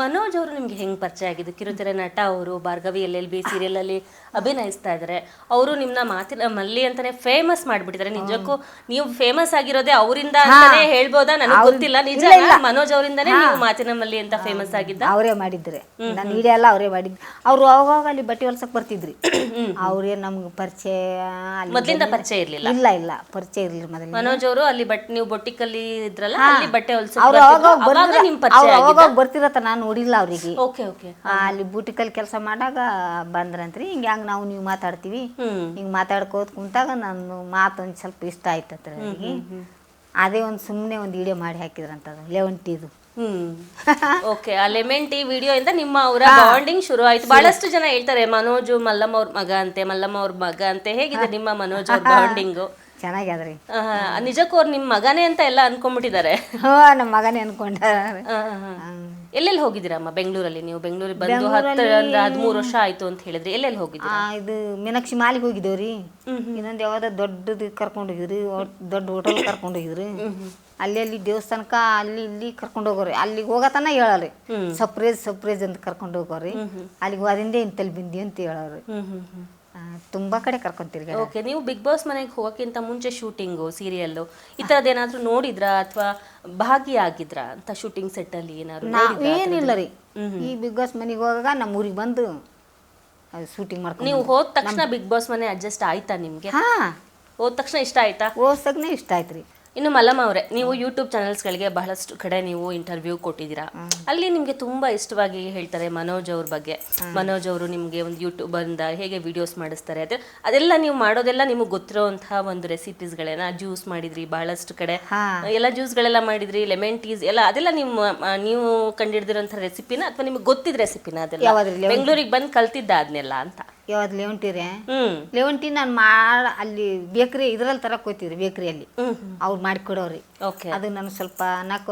ಮನೋಜ್ ಅವರು ನಿಮ್ಗೆ ಹೆಂಗ್ ಪರಿಚಯ ಆಗಿದ್ದು? ಕಿರುತೆರೆ ನಟ ಅವರು, ಭಾರ್ಗವಿ LLB ಸೀರಿಯಲ್ ಅಲ್ಲಿ ಅಭಿನಯಿಸ್ತಾ ಇದಾರೆ. ಅವರು ನಿಮ್ನ ಮಾತಿನ ಮಲ್ಲಿ ಅಂತಾನೆ ಫೇಮಸ್ ಮಾಡ್ಬಿಟ್ಟಿದ್ದಾರೆ. ನಿಜಕ್ಕೂ ನೀವು ಫೇಮಸ್ ಆಗಿರೋದೇ ಅವರಿಂದ ಅಂತಾನೆ ಹೇಳ್ಬೋದಾ? ನನಗೆ ಗೊತ್ತಿಲ್ಲ, ನಿಜ ಮನೋಜ್ ಅವರಿಂದಾನೇ ನೀವು ಮಾತಿನ ಮಲ್ಲಿ ಅಂತ ಫೇಮಸ್ ಆಗಿದ್ದ? ಅವರೇ ಮಾಡಿದ್ರೆ, ನನ್ನ ವಿಡಿಯೋ ಎಲ್ಲ ಅವರೇ ಮಾಡಿದ್ರು. ಅವ್ರು ಅವಾಗ ಅಲ್ಲಿ ಬಟ್ಟೆ ಹೊಲ್ಸಕ್ ಬರ್ತಿದ್ರಿ. ಅವ್ರೇ ನಮ್ಗೆ ಪರಿಚಯ ಮೊದ್ಲಿಂದ ಪರಿಚಯ ಇರ್ಲಿಲ್ಲ? ಇಲ್ಲ ಪರಿಚಯ ಇರ್ಲಿಲ್ಲ ಮೊದಲು. ಮನೋಜ್ ಅವರು ಅಲ್ಲಿ ನೀವು ಬೊಟ್ಟಿಕಲ್ಲಿ ಇದ್ರಲ್ಲ, ಅಲ್ಲಿ ಬಟ್ಟೆ ಹೊಲ್ಸಕ್ ಅವ್ರು ಅವಾಗ ಬರ್ತಿರತ್ತ, ನಾನು ನೋಡಿಲ್ಲ ಅವ್ರಿಗೆ. Okay okay. ಅಲ್ಲಿ ಬೂಟಿಕಲ್ಲಿ ಕೆಲಸ ಮಾಡಾಗ ಬಂದ್ರಂತ್ರಿ. ಹಿಂಗ್ ನಾವು ನೀವು ಮಾತಾಡ್ತೀವಿ, ಹಿಂಗ್ ಮಾತಾಡ್ಕೋತ ಕುಂತಾಗ ನನ್ನ ಮಾತು ಒಂದ್ ಸ್ವಲ್ಪ ಇಷ್ಟ ಆಯ್ತತ್ರ ಅವ್ರಿಗೆ. ಅದೇ ಒಂದು ಸುಮ್ಮನೆ ಒಂದು ವಿಡಿಯೋ ಮಾಡಿ ಹಾಕಿದ್ರಂತದು ಲೆವಂಟಿದು. ಓಕೆ. ಆ ಲೆಮನ್ ಟೀ ವಿಡಿಯೋ ಇಂದ ನಿಮ್ಮ ಅವರ ಬಾಂಡಿಂಗ್ ಶುರು ಆಯ್ತು. ಬಹಳಷ್ಟು ಜನ ಹೇಳ್ತಾರೆ ಮನೋಜ್ ಮಲ್ಲಮ್ಮ ಅವ್ರ ಮಗ ಅಂತೆ, ಮಲ್ಲಮ್ಮ ಅವ್ರ ಮಗ ಅಂತೆ. ಹೇಗಿದೆ ನಿಮ್ಮ ಮನೋಜ್ ಅವ್ರ ಬಾಂಡಿಂಗು? ಚೆನ್ನಾಗ್ಯಾದ್ರಿ. ನಿಜಕ್ಕೂ ಅವ್ರು ನಿಮ್ ಮಗನೇ ಅಂತ ಎಲ್ಲ ಅನ್ಕೊಂಡ್ಬಿಟ್ಟಿದ್ದಾರೆ. ನಮ್ಮ ಮಗನೇ ಅನ್ಕೊಂಡ. ಎಲ್ಲೆಲ್ಲಿ ಹೋಗಿದ್ದೀರಮ್ಮ ಬೆಂಗಳೂರಲ್ಲಿ? ನೀವು ಬೆಂಗಳೂರಿಗೆ ಬಂದು 13 ವರ್ಷ ಆಯ್ತು ಅಂತ ಹೇಳಿದ್ರಿ. ಎಲ್ಲೆಲ್ಲಿ ಹೋಗಿದ್ದೀರಾ? ಇದು ಮೀನಾಕ್ಷಿ ಮಾಲಿಗೆ ಹೋಗಿದ್ದೇವ್ರಿ. ಇನ್ನೊಂದು ಯಾವ್ದ ದೊಡ್ಡದು ಕರ್ಕೊಂಡು ಹೋಗಿದ್ರಿ, ದೊಡ್ಡ ಹೋಟೆಲ್ ಕರ್ಕೊಂಡು ಹೋಗಿದ್ರಿ. ಅಲ್ಲಿ ದೇವಸ್ಥಾನಕ್ಕ ಅಲ್ಲಿ ಇಲ್ಲಿ ಕರ್ಕೊಂಡು ಹೋಗೋರಿ. ಅಲ್ಲಿಗೆ ಹೋಗತನ ಹೇಳರಿ, ಸರ್ಪ್ರೈಸ್ ಅಂತ ಕರ್ಕೊಂಡು ಹೋಗೋರಿ. ಅಲ್ಲಿಗೆ ಹೋದಿಂದೆ ಇಂತಲ್ಲಿ ಬಿಂದಿ ಅಂತ ಹೇಳೋರಿ. ತುಂಬಾ ಕಡೆ ಕರ್ಕೊಂತೀರಿ. ಓಕೆ. ನೀವು ಬಿಗ್ ಬಾಸ್ ಮನೆಗೆ ಹೋಗಕ್ಕಿಂತ ಮುಂಚೆ ಶೂಟಿಂಗು, ಸೀರಿಯಲ್ಲು ಈ ತರದ್ ಏನಾದ್ರು ನೋಡಿದ್ರಾ ಅಥವಾ ಭಾಗಿಯಾಗಿದ್ರಾ ಅಂತ ಶೂಟಿಂಗ್ ಸೆಟ್ ಅಲ್ಲಿ ಏನಾದ್ರು? ಏನಿಲ್ಲ ರೀ. ಈ ಬಿಗ್ ಬಾಸ್ ಮನೆಗೆ ಹೋಗಾಗ ನಮ್ಮ ಊರಿಗೆ ಬಂದು ಶೂಟಿಂಗ್ ಮಾಡ್ಕೊಂಡು. ನೀವು ಹೋದ ತಕ್ಷಣ ಬಿಗ್ ಬಾಸ್ ಮನೆ ಅಡ್ಜಸ್ಟ್ ಆಯ್ತಾ ನಿಮ್ಗೆ? ಹೋದ ತಕ್ಷಣ ಇಷ್ಟ ಆಯ್ತಾ? ಹೋದ್ಸಗ್ನೆ ಇಷ್ಟ ಆಯ್ತ್ರಿ. ಇನ್ನು ಮಲ್ಲಮ್ಮ ಅವರೇ, ನೀವು ಯೂಟ್ಯೂಬ್ ಚಾನೆಲ್ಸ್ಗಳಿಗೆ ಬಹಳಷ್ಟು ಕಡೆ ನೀವು ಇಂಟರ್ವ್ಯೂ ಕೊಟ್ಟಿದ್ದೀರಾ. ಅಲ್ಲಿ ನಿಮಗೆ ತುಂಬ ಇಷ್ಟವಾಗಿ ಹೇಳ್ತಾರೆ ಮನೋಜ್ ಅವ್ರ ಬಗ್ಗೆ. ಮನೋಜ್ ಅವರು ನಿಮಗೆ ಒಂದು ಯೂಟ್ಯೂಬರಿಂದ ಹೇಗೆ ವಿಡಿಯೋಸ್ ಮಾಡಿಸ್ತಾರೆ, ಅದೆಲ್ಲ ನೀವು ಮಾಡೋದೆಲ್ಲ ನಿಮಗೆ ಗೊತ್ತಿರೋಂತಹ ಒಂದು ರೆಸಿಪೀಸ್ಗಳೇನ? ಜ್ಯೂಸ್ ಮಾಡಿದ್ರಿ ಬಹಳಷ್ಟು ಕಡೆ, ಎಲ್ಲ ಜ್ಯೂಸ್ಗಳೆಲ್ಲ ಮಾಡಿದ್ರಿ, ಲೆಮನ್ ಟೀಸ್ ಎಲ್ಲ, ಅದೆಲ್ಲ ನೀವು ಕಂಡಿಡ್ದಿರೋಂಥ ರೆಸಿಪಿನ ಅಥವಾ ನಿಮ್ಗೆ ಗೊತ್ತಿದ್ದ ರೆಸಿಪಿನ? ಅದೆಲ್ಲ ಬೆಂಗಳೂರಿಗೆ ಬಂದು ಕಲ್ತಿದ್ದ ಅದನ್ನೆಲ್ಲ ಅಂತ? ಯಾವ್ದು ಲೆವಂಟಿ ಲೆವಂಟಿ ನಾನು ಅಲ್ಲಿ ಬೇಕ್ರಿ ಇದ್ರಲ್ಲಿ ತರಕ್ ಹೋಗ್ತಿದ್ರಿ, ಬೇಕ್ರಿಯಲ್ಲಿ ಅವ್ರು ಮಾಡಿಕೊಡೋರಿ. ಅದು ನಾನು ಸ್ವಲ್ಪ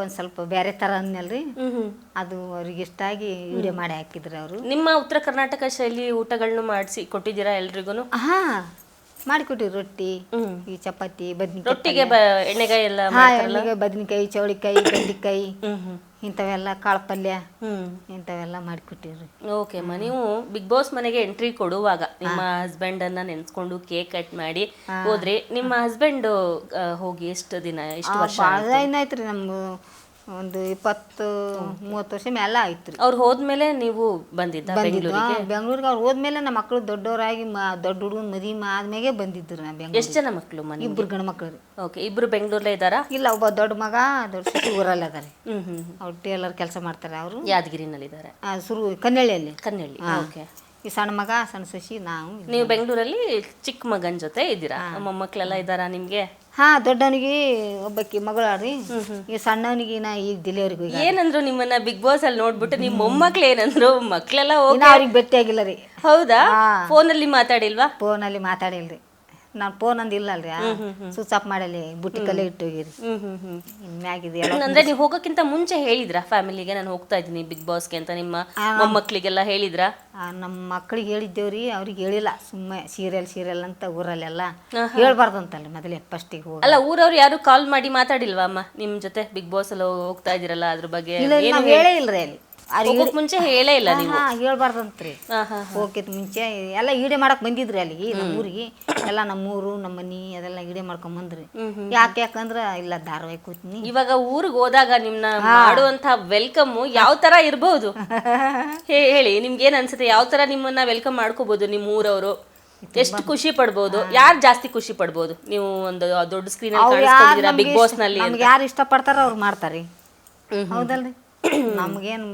ಒಂದ್ ಸ್ವಲ್ಪ ಬೇರೆ ತರ ಅಂದ್ನಲ್ರಿ, ಅದು ಅವ್ರಿಗೆ ಇಷ್ಟ ಆಗಿ ವಿಡಿಯೋ ಮಾಡಿ ಹಾಕಿದ್ರಿ ಅವರು. ನಿಮ್ಮ ಉತ್ತರ ಕರ್ನಾಟಕ ಶೈಲಿ ಊಟಗಳನ್ನ ಮಾಡಿಸಿ ಕೊಟ್ಟಿದ್ದೀರಾ ಎಲ್ರಿಗೂ? ಮಾಡಿಕೊಟ್ಟಿರಿ. ರೊಟ್ಟಿ, ಈ ಚಪಾತಿ, ಬದ್ನಿಕಾಯಿ, ರೊಟ್ಟಿಗೆ ಎಣ್ಣೆಗಾಯಿ ಎಲ್ಲ, ಬದ್ನಿಕಾಯಿ, ಚೌಳಿಕಾಯಿ, ಬೆಂಡಿಕಾಯಿ, ಇಂಥವೆಲ್ಲ ಕಾಳು ಪಲ್ಯ ಇಂಥವೆಲ್ಲ ಮಾಡಿಕೊಟ್ಟಿರಿ. ಓಕೆ ಅಮ್ಮ, ನೀವು ಬಿಗ್ ಬಾಸ್ ಮನೆಗೆ ಎಂಟ್ರಿ ಕೊಡುವಾಗ ನಿಮ್ಮ ಹಸ್ಬೆಂಡ್ ಅನ್ನ ನೆನ್ಸ್ಕೊಂಡು ಕೇಕ್ ಕಟ್ ಮಾಡಿ ಹೋದ್ರಿ. ನಿಮ್ಮ ಹಸ್ಬೆಂಡ್ ಹೋಗಿ ಎಷ್ಟು ದಿನ, ಎಷ್ಟು ವರ್ಷ ಆಯ್ತ್ರಿ? ನಮ್ಗೆ ಒಂದು 20-30 ವರ್ಷ ಮೇಲೆ ಆಯ್ತು ರೀ. ಅವ್ರು ಹೋದ್ಮೇಲೆ ನೀವು ಬಂದಿದ್ದ ಬೆಂಗಳೂರಿಗೆ? ಅವ್ರು ಹೋದ್ಮೇಲೆ ನಮ್ಮ ಮಕ್ಕಳು ದೊಡ್ಡವರಾಗಿ ದೊಡ್ಡ ಹುಡುಗನ ಮದುವೆ ಆದ್ಮೇಲೆ ಬಂದಿದ್ರು. ನಾ ಬೆಂಗಳೂರು. ಎಷ್ಟು ಜನ ಮಕ್ಕಳು? 2 ಗಂಡು ಮಕ್ಕಳು ರೀ. ಓಕೆ. 2 ಬೆಂಗಳೂರಲ್ಲೇ ಇದ್ದಾರಾ? ಇಲ್ಲ, ಒಬ್ಬ ದೊಡ್ಡ ಮಗ ದೊಡ್ಡ ಸೊಸಿ ಊರಲ್ಲಿ ಅದಾರೆ. ಅವ್ರು ಟೇಲರ್ ಕೆಲಸ ಮಾಡ್ತಾರೆ. ಅವರು ಯಾದಗಿರಿನಲ್ಲಿ ಇದ್ದಾರೆ. ಕನ್ನಳ್ಳಿಯಲ್ಲಿ. ಕನ್ನಳ್ಳಿ. ಓಕೆ. ಈ ಸಣ್ಣ ಮಗ ಸಣ್ಣ ಸೊಸಿ ನಾವು. ನೀವು ಬೆಂಗಳೂರಲ್ಲಿ ಚಿಕ್ಕ ಮಗನ ಜೊತೆ ಇದ್ದೀರಾ? ಮೊಮ್ಮಕ್ಕಳೆಲ್ಲ ಇದ್ದಾರಾ ನಿಮ್ಗೆ? ದೊಡ್ಡವನಿಗೆ ಒಬ್ಬಕ್ಕೆ ಮಗಳಾಡ್ರಿ, ಈ ಸಣ್ಣವನಿಗೆ ನಾ ಈಗ ಡೆಲಿವರಿಗೆ ಹೋಗಿ. ಏನಂದ್ರು ನಿಮ್ಮನ್ನ ಬಿಗ್ ಬಾಸ್ ಅಲ್ಲಿ ನೋಡ್ಬಿಟ್ಟು? ನಿಮ್ಮ ಮೊಮ್ಮಕ್ಳು ಏನಂದ್ರು? ಮಕ್ಳೆಲ್ಲ ಅವ್ರಿಗೆ ಭೇಟಿ ಆಗಿಲ್ಲ ರೀ. ಹೌದಾ? ಫೋನಲ್ಲಿ ಮಾತಾಡಿಲ್ವಾ? ಫೋನಲ್ಲಿ ಮಾತಾಡಿಲ್ರಿ. ನಾನು ಫೋನ್ ಅಂದ್ ಇಲ್ಲ ಅಲ್ರಿ, ಸ್ವಿಚ್ ಆಫ್ ಮಾಡಲಿ, ಬುಟ್ಟಿಕಲ್ಲೇ ಇಟ್ಟು ಹೋಗಿರಿ. ಅಂದ್ರೆ ನೀವು ಹೋಗಕ್ಕಿಂತ ಮುಂಚೆ ಹೇಳಿದ್ರಾ ಫ್ಯಾಮಿಲಿಗೆ ನಾನು ಹೋಗ್ತಾ ಇದ್ದೀನಿ ಬಿಗ್ ಬಾಸ್ಗೆ ಅಂತ? ನಿಮ್ಮ ಮೊಮ್ಮಕ್ಳಿಗೆಲ್ಲ ಹೇಳಿದ್ರಾ? ನಮ್ಮ ಮಕ್ಳಿಗೆ ಹೇಳಿದ್ದೇವ್ರಿ, ಅವ್ರಿಗೆ ಹೇಳಿಲ್ಲ. ಸುಮ್ಮನೆ ಸೀರಿಯಲ್ ಅಂತ ಊರಲ್ಲೆಲ್ಲ ಹೇಳ್ಬಾರ್ದಂತಲ್ರಿ ಮೊದಲೇ ಫಸ್ಟಿಗೆ ಹೋಗಿ. ಅಲ್ಲ, ಊರವ್ರು ಯಾರು ಕಾಲ್ ಮಾಡಿ ಮಾತಾಡಿಲ್ವಾ ಅಮ್ಮ ನಿಮ್ ಜೊತೆ? ಬಿಗ್ ಬಾಸ್ ಅಲ್ಲಿ ಹೋಗ್ತಾ ಇದೀರಲ್ಲ ಅದ್ರ ಬಗ್ಗೆ ಹೇಳೇ ಇಲ್ರಿ. ಅಲ್ಲಿ ಮುಂಚೆ ಹೇಳೇ ಇಲ್ಲ ನೀವು? ಹೇಳ್ಬಾರ್ದಂತ್ರಿ. ಹೋಗಿದ್ ಮುಂಚೆ ಎಲ್ಲ ಈಡೆ ಮಾಡಕ್ ಬಂದಿದ್ರಿ ಅಲ್ಲಿಗೆ, ನಮ್ಮ ಊರಿಗೆ ಎಲ್ಲ. ನಮ್ಮೂರು ನಮ್ಮ ಮನಿ ಅದೆಲ್ಲ ಈಡೆ ಮಾಡ್ಕೊಂಡ್ ಬಂದ್ರಿ. ಯಾಕಂದ್ರ ಇಲ್ಲ, ಧಾರಾವಾಹಿ ಕೂತ್ನಿ. ಇವಾಗ ಊರಿಗೆ ಹೋದಾಗ ನಿಮ್ನ ಮಾಡುವಂತ ವೆಲ್ಕಮ್ ಯಾವ ತರ ಇರ್ಬಹುದು ಹೇಳಿ? ನಿಮ್ಗೆ ಏನ್ ಅನ್ಸುತ್ತೆ? ಯಾವ ತರ ನಿಮ್ಮನ್ನ ವೆಲ್ಕಮ್ ಮಾಡ್ಕೋಬಹುದು ನಿಮ್ಮ ಊರವರು? ಎಷ್ಟು ಖುಷಿ ಪಡ್ಬೋದು? ಯಾರು ಜಾಸ್ತಿ ಖುಷಿ ಪಡ್ಬೋದು? ನೀವು ಒಂದು ದೊಡ್ಡ ಸ್ಕ್ರೀನ್ ಅಲ್ಲಿ ಬಿಗ್ ಬಾಸ್ ನಲ್ಲಿ ಯಾರು ಇಷ್ಟ ಪಡ್ತಾರ ಅವ್ರು ಮಾಡ್ತಾರಿ. ಹೌದಲ್ರಿ? ನಮ್ಗೇನು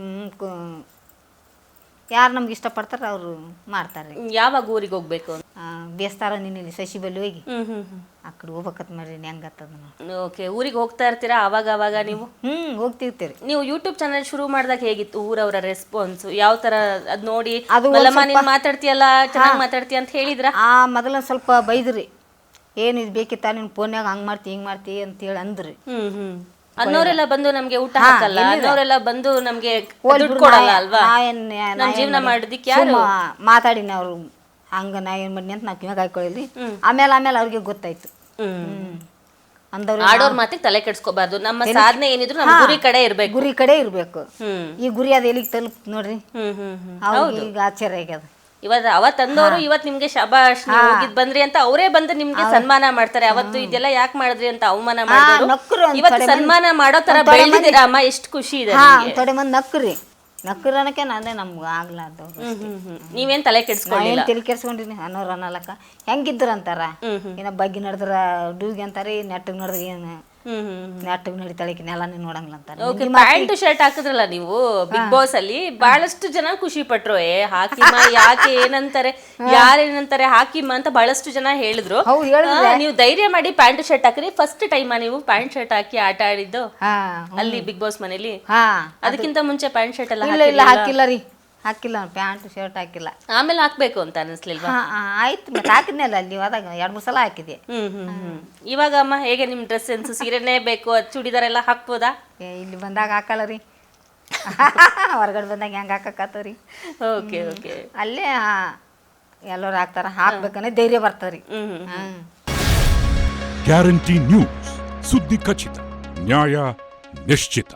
ಯಾರು ನಮ್ಗೆ ಇಷ್ಟಪಡ್ತಾರ ಅವರು ಮಾಡ್ತಾರೆ. ಯಾವಾಗ ಊರಿಗೆ ಹೋಗ್ಬೇಕು? ಬೇಸ್ತಾರ ನಿನ್ನೆ ಶಶಿ ಬಲ್ಲಿ ಹೋಗಿ ಆ ಕಡೆ ಹೋಗ್ಬೇಕತ್ ಮಾಡ್ರಿ. ಹೆಂಗತ್ತದ? ಓಕೆ. ಊರಿಗೆ ಹೋಗ್ತಾ ಇರ್ತೀರಾ ಅವಾಗ ನೀವು? ಹೋಗ್ತಿರ್ತೀರಿ. ನೀವು ಯೂಟ್ಯೂಬ್ ಚಾನಲ್ ಶುರು ಮಾಡಿದಾಗ ಹೇಗಿತ್ತು ಊರವರ ರೆಸ್ಪಾನ್ಸ್? ಯಾವ ತರ ಅದ್ ನೋಡಿ ನೀನ್ ಮಾತಾಡ್ತೀಯಲ್ಲ, ಚೆನ್ನಾಗಿ ಮಾತಾಡ್ತೀಯ ಅಂತ ಹೇಳಿದ್ರ? ಮೊದಲ ಸ್ವಲ್ಪ ಬೈದ್ರಿ, ಏನು ಇದು ಬೇಕಿತ್ತ ನಿನ್ ಫೋನ್ಯಾಗ ಹಂಗ್ ಮಾಡ್ತಿ ಹಿಂಗ್ ಮಾಡ್ತಿ ಅಂತ ಹೇಳಿ ಅಂದ್ರಿ. ಅನ್ನೋರೆಲ್ಲ ಬಂದು ನಮ್ಗೆ ಊಟ ಹಾಕಲ್ಲ, ಅನ್ನೋರೆಲ್ಲ ಬಂದು ನಮ್ಗೆ ದುಡ್ಡು ಕೊಡಲ್ಲ ಅಲ್ವಾ? ನಮ್ ಜೀವನ ಮಾಡೋದಿಕ್ಕೆ ಯಾರು ಮಾತಾಡಿನ ಅವ್ರು ಹಂಗ ನಾ ಏನ್ ಮಾಡಿ ಅಂತ ನಾವ್ ಕಿವಾಗ ಹಾಕೊಳ್ಳಿ. ಆಮೇಲೆ ಅವ್ರಿಗೆ ಗೊತ್ತಾಯ್ತು. ಅಂದವ್ರು ಆಡೋರ್ ಮಾತಿಗೆ ತಲೆ ಕೆಡ್ಸ್ಕೋಬಾರ್ದು. ನಮ್ಮ ಸಾಧನೆ ಏನಿದ್ರು ನಮ್ಮ ಗುರಿ ಕಡೆ ಇರ್ಬೇಕು. ಗುರಿ ಕಡೆ ಇರ್ಬೇಕು. ಹ್ಮ್ ಈ ಗುರಿ ಅದು ಎಲ್ಲಿಗೆ ತಲುಪ್ ನೋಡ್ರಿ. ಅವ್ರಿಗೆ ಈಗ ಆಶ್ಚರ್ಯ ಆಗ್ಯದ. ಅವತ್ ತಂದವರು ಇವತ್ ನಿಮ್ಗೆ ಶಬಾಷ್ ನೀವು ಹೋಗಿದ್ ಬಂದ್ರಿ ಅಂತ ಅವರೇ ಬಂದು ನಿಮ್ಗೆ ಸನ್ಮಾನ ಮಾಡ್ತಾರೆ. ಅವತ್ತು ಇದೆಲ್ಲ ಯಾಕೆ ಮಾಡಿದ್ರಿ ಅಂತ ಅವಮಾನ ಮಾಡಿದ್ರು. ನಕ್ಕರು ಇವತ್ತು ಸನ್ಮಾನ ಮಾಡೋ ತರ ಬೆಳೆದಿದ್ದೀರಾ ಅಮ್ಮ, ಎಷ್ಟು ಖುಷಿ ಇದೆ. ತೊಡೆ ಮಂದಿ ನಕ್ಕರು ಅನ್ನಕ್ಕೆ ನಾನೇ ನಮ್ಗೆ ಆಗ್ಲಾರ್ದು. ನೀವೇನ್ ತಲೆ ಕೆಡ್ಸ್ಕೊಂಡಿಲ್ಲ. ತಲೆ ಕೆಡ್ಸ್ಕೊಂಡಿನಿ ಅನ್ನೋರು ಅನ್ನಲಕ್ಕ ಹೆಂಗಿದ್ರ ಅಂತಾರ. ಏನ ಬಗ್ಗೆ ನಡೆದ್ರ ಡೂಗಿ ಅಂತಾರ, ನೆಟ್ಟಗ್ ನಡೆದ್ರ ಏನು ನೆಟ್ಟಗ್ ನಡಿತಾಳಿಕೆ ನೆಲನೇ ನೋಡಂಗಿಲ್ಲ ಅಂತಾರ. ಪ್ಯಾಂಟ್ ಶರ್ಟ್ ಹಾಕಿದ್ರಲ್ಲ ನೀವು ಬಿಗ್ ಬಾಸ್ ಅಲ್ಲಿ, ಬಹಳಷ್ಟು ಜನ ಖುಷಿ ಪಟ್ರು. ಹಾಕಿಮ್ಮ ಯಾಕೆ ಏನಂತಾರೆ, ಯಾರೇನಂತಾರೆ ಹಾಕಿಮ್ಮ ಅಂತ ಬಹಳಷ್ಟು ಜನ ಹೇಳಿದ್ರು. ನೀವು ಧೈರ್ಯ ಮಾಡಿ ಪ್ಯಾಂಟ್ ಶರ್ಟ್ ಹಾಕಿರಿ. ಫಸ್ಟ್ ಟೈಮ್ ನೀವು ಪ್ಯಾಂಟ್ ಶರ್ಟ್ ಹಾಕಿ ಆಟ ಆಡಿದ್ದು ಅಲ್ಲಿ ಬಿಗ್ ಬಾಸ್ ಮನೇಲಿ? ಅದಕ್ಕಿಂತ ಮುಂಚೆ ಪ್ಯಾಂಟ್ ಶರ್ಟ್ ಎಲ್ಲ ಹಾಕಿಲ್ಲ ರೀ, ಹಾಕಿಲ್ಲ ಪ್ಯಾಂಟ್ ಶರ್ಟ್ ಹಾಕಿಲ್ಲ. ಆಮೇಲೆ ಹಾಕ್ಬೇಕು ಅಂತ ಅನಿಸ್ಲಿಲ್ವಾ? ಆಯ್ತು ಮತ್ತೆ ಹಾಕಿದ್ನಲ್ಲ ಅಲ್ಲಿ ಹೋದಾಗ 2-3 ಸಲ ಹಾಕಿದೆ. ಇವಾಗ ಅಮ್ಮ ಹೇಗೆ ನಿಮ್ ಡ್ರೆಸ್ ಸೆನ್ಸ್? ಸೀರೆನೇ ಬೇಕು, ಚೂಡಿದಾರ್ ಎಲ್ಲ ಹಾಕ್ಬೋದಾ? ಇಲ್ಲಿ ಬಂದಾಗ ಹಾಕಲ್ಲ ರೀ, ಹೊರಗಡೆ ಬಂದಾಗ ಹೆಂಗೆ ಹಾಕಕ್ಕತ್ತವ್ರಿ. Okay okay. ಅಲ್ಲೇ ಎಲ್ಲರೂ ಹಾಕ್ತಾರ, ಹಾಕ್ಬೇಕಂದ್ರೆ ಧೈರ್ಯ ಬರ್ತದ್ರಿ. ಗ್ಯಾರಂಟಿ ನ್ಯೂಸ್, ಸುದ್ದಿ ಖಚಿತ, ನ್ಯಾಯ ನಿಶ್ಚಿತ.